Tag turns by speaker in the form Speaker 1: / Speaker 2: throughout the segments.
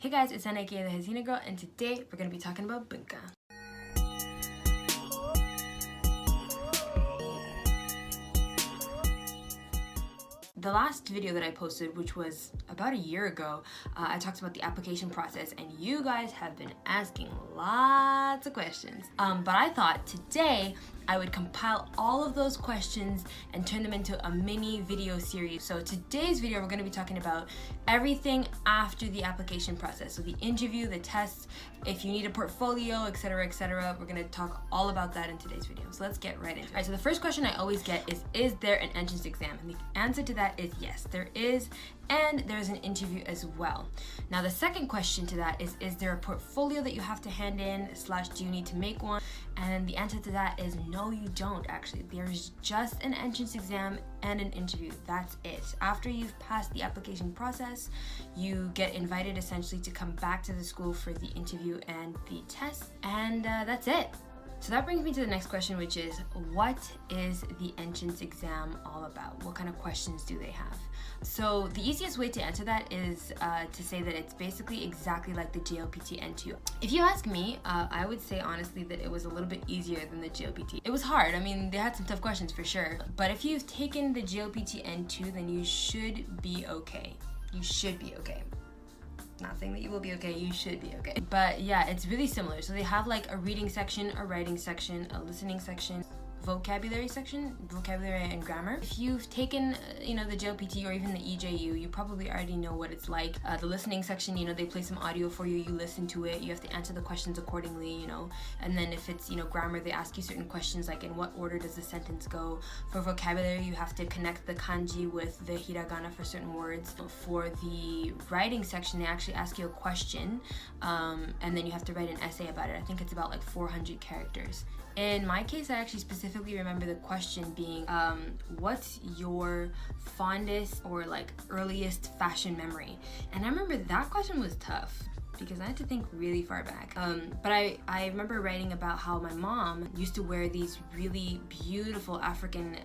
Speaker 1: Hey guys, it's Sena aka the Hazina girl, and today we're going to be talking about Bunka. The last video that I posted, which was about a year ago, I talked about the application process, and you guys have been asking lots of questions. But I thought today I would compile all of those questions and turn them into a mini video series. So today's video, we're going to be talking about everything after the application process. So the interview, the tests, if you need a portfolio, etc., etc. We're going to talk all about that in today's video. So let's get right into it. All right, so the first question I always get is there an entrance exam? And the answer to that is yes, there is. And there's an interview as well. Now the second question to that is there a portfolio that you have to hand in / do you need to make one? And the answer to that is no, you don't actually. There's just an entrance exam and an interview. That's it. After you've passed the application process, you get invited essentially to come back to the school for the interview and the test, and that's it. So that brings me to the next question, which is what is the entrance exam all about? What kind of questions do they have? So the easiest way to answer that is to say that it's basically exactly like the JLPT N2. If you ask me, I would say honestly that it was a little bit easier than the JLPT. It was hard. I mean, they had some tough questions for sure. But if you've taken the JLPT N2, then you should be okay. You should be okay. Not saying that you will be okay, you should be okay. But yeah, it's really similar. So they have like a reading section, a writing section, a listening section, vocabulary section, vocabulary and grammar. If you've taken, the JLPT or even the EJU, you probably already know what it's like. The listening section, they play some audio for you, you listen to it, you have to answer the questions accordingly, and then if it's, grammar, they ask you certain questions like in what order does the sentence go. For vocabulary, you have to connect the kanji with the hiragana for certain words. For the writing section, they actually ask you a question, and then you have to write an essay about it. I think it's about like 400 characters. In my case, I actually specifically remember the question being, what's your fondest or like earliest fashion memory? And I remember that question was tough because I had to think really far back. But I remember writing about how my mom used to wear these really beautiful African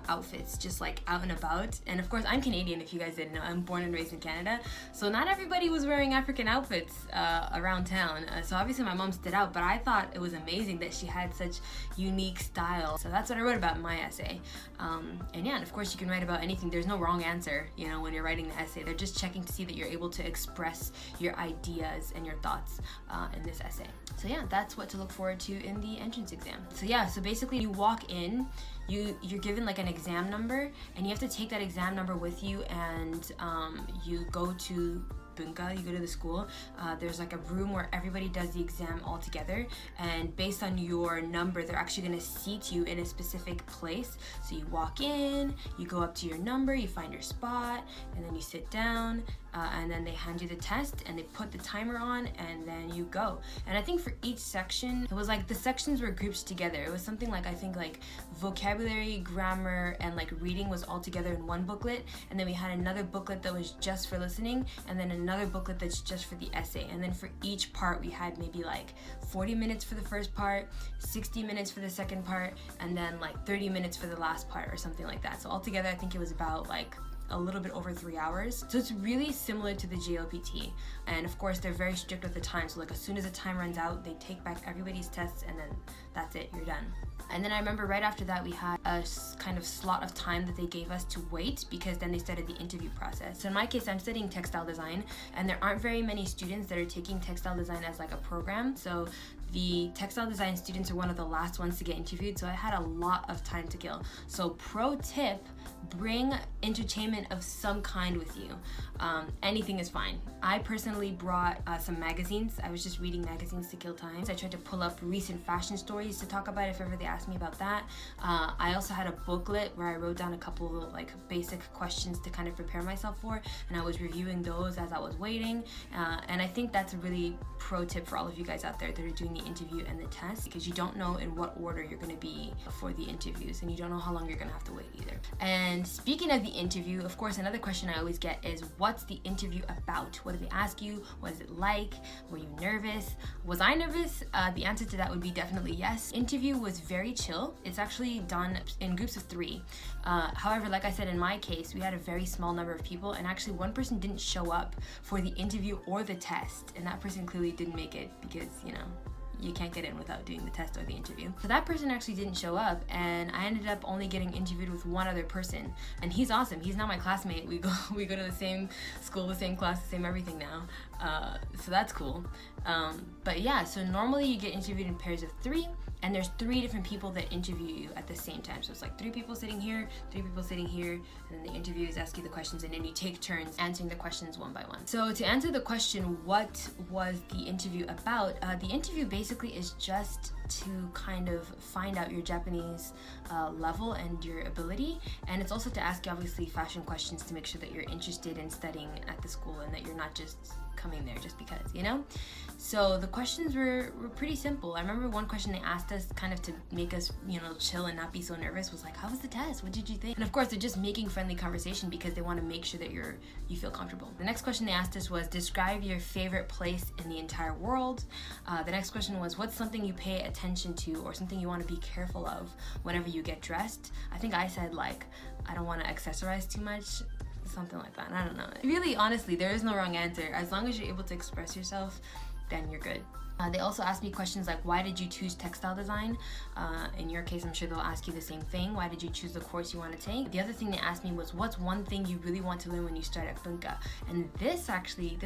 Speaker 1: outfits just like out and about. And of course, I'm Canadian, if you guys didn't know. I'm born and raised in Canada. So not everybody was wearing African outfits around town. So obviously my mom stood out, but I thought it was amazing that she had such unique style. So that's what I wrote about in my essay. And yeah, and of course you can write about anything. There's no wrong answer, when you're writing the essay. They're just checking to see that you're able to express your ideas and your thoughts in this essay. So yeah, that's what to look forward to in the entrance exam. So yeah, so basically you walk in, you're given like an exam number, and you have to take that exam number with you, and you go to Bunka, you go to the school. There's like a room where everybody does the exam all together, and based on your number, they're actually going to seat you in a specific place. So you walk in, you go up to your number, you find your spot, and then you sit down, and then they hand you the test and they put the timer on, and then you go. And I think for each section, it was like the sections were grouped together. It was something like, I think like vocabulary, grammar, and like reading was all together in one booklet, and then we had another booklet that was just for listening, and then another booklet that's just for the essay. And then for each part, we had maybe like 40 minutes for the first part, 60 minutes for the second part, and then like 30 minutes for the last part or something like that. So altogether, I think it was about like a little bit over 3 hours. So it's really similar to the JLPT. And of course, they're very strict with the time. So like as soon as the time runs out, they take back everybody's tests, and then that's it, you're done. And then I remember right after that, we had a kind of slot of time that they gave us to wait, because then they started the interview process. So in my case, I'm studying textile design, and there aren't very many students that are taking textile design as like a program. So the textile design students are one of the last ones to get interviewed, so I had a lot of time to kill. So pro tip, bring entertainment of some kind with you. Anything is fine. I personally brought some magazines. I was just reading magazines to kill time. So I tried to pull up recent fashion stories to talk about if ever they asked me about that. I also had a booklet where I wrote down a couple of like basic questions to kind of prepare myself for, and I was reviewing those as I was waiting. And I think that's a really pro tip for all of you guys out there that are doing the the interview and the test, because you don't know in what order you're going to be for the interviews, and you don't know how long you're going to have to wait either. And speaking of the interview, of course, another question I always get is, what's the interview about? What did they ask you? What is it like? Were you nervous? Was I nervous? The answer to that would be definitely yes. Interview was very chill. It's actually done in groups of 3. However, like I said, in my case, we had a very small number of people, and actually one person didn't show up for the interview or the test, and that person clearly didn't make it because, you know, you can't get in without doing the test or the interview. So that person actually didn't show up, and I ended up only getting interviewed with one other person, and he's awesome. He's now my classmate. We go to the same school, the same class, the same everything now. So that's cool. But yeah, so normally you get interviewed in pairs of 3, and there's 3 different people that interview you at the same time. So it's like 3 people sitting here, 3 people sitting here, and then the interviewers ask you the questions, and then you take turns answering the questions one by one. So to answer the question, what was the interview about? The interview basically is just to kind of find out your Japanese level and your ability, and it's also to ask you obviously fashion questions to make sure that you're interested in studying at the school and that you're not just coming there just because, you know? So the questions were pretty simple. I remember one question they asked us kind of to make us, you know, chill and not be so nervous was like, how was the test? What did you think? And of course, they're just making friendly conversation because they want to make sure that you feel comfortable. The next question they asked us was, describe your favorite place in the entire world. The next question was, what's something you pay attention to or something you want to be careful of whenever you get dressed? I think I said, like, I don't want to accessorize too much. Something like that. I don't know. Really, honestly, there is no wrong answer. As long as you're able to express yourself, then you're good. They also asked me questions like, why did you choose textile design? In your case, I'm sure they'll ask you the same thing. Why did you choose the course you want to take? The other thing they asked me was, what's one thing you really want to learn when you start at Bunka? And this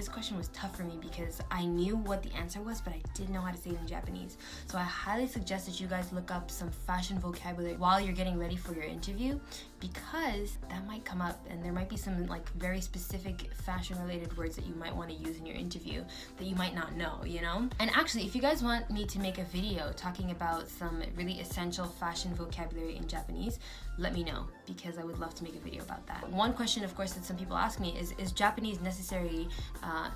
Speaker 1: question was tough for me because I knew what the answer was, but I didn't know how to say it in Japanese. So I highly suggest that you guys look up some fashion vocabulary while you're getting ready for your interview, because that might come up and there might be some like very specific fashion related words that you might want to use in your interview that you might not know, you know? And actually, if you guys want me to make a video talking about some really essential fashion vocabulary in Japanese, let me know, because I would love to make a video about that. One question, of course, that some people ask me is Japanese necessary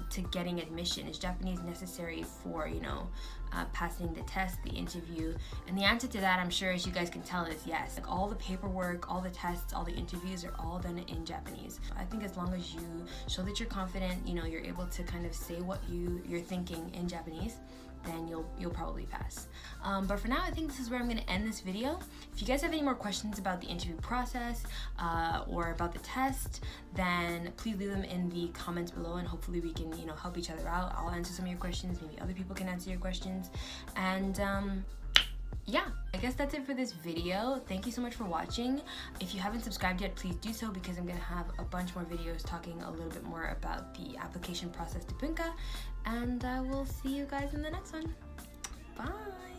Speaker 1: to getting admission? Is Japanese necessary for, you know, passing the test, the interview? And the answer to that, I'm sure, as you guys can tell, is yes. Like, all the paperwork, all the tests, all the interviews are all done in Japanese. I think as long as you show that you're confident, you know, you're able to kind of say what you're thinking in Japanese, then you'll probably pass. But for now, I think this is where I'm going to end this video. If you guys have any more questions about the interview process or about the test, then please leave them in the comments below, and hopefully we can, you know, help each other out. I'll answer some of your questions, maybe other people can answer your questions, and yeah, I guess that's it for this video. Thank you so much for watching. If you haven't subscribed yet, please do so, because I'm gonna have a bunch more videos talking a little bit more about the application process to Bunka, and I will see you guys in the next one. Bye!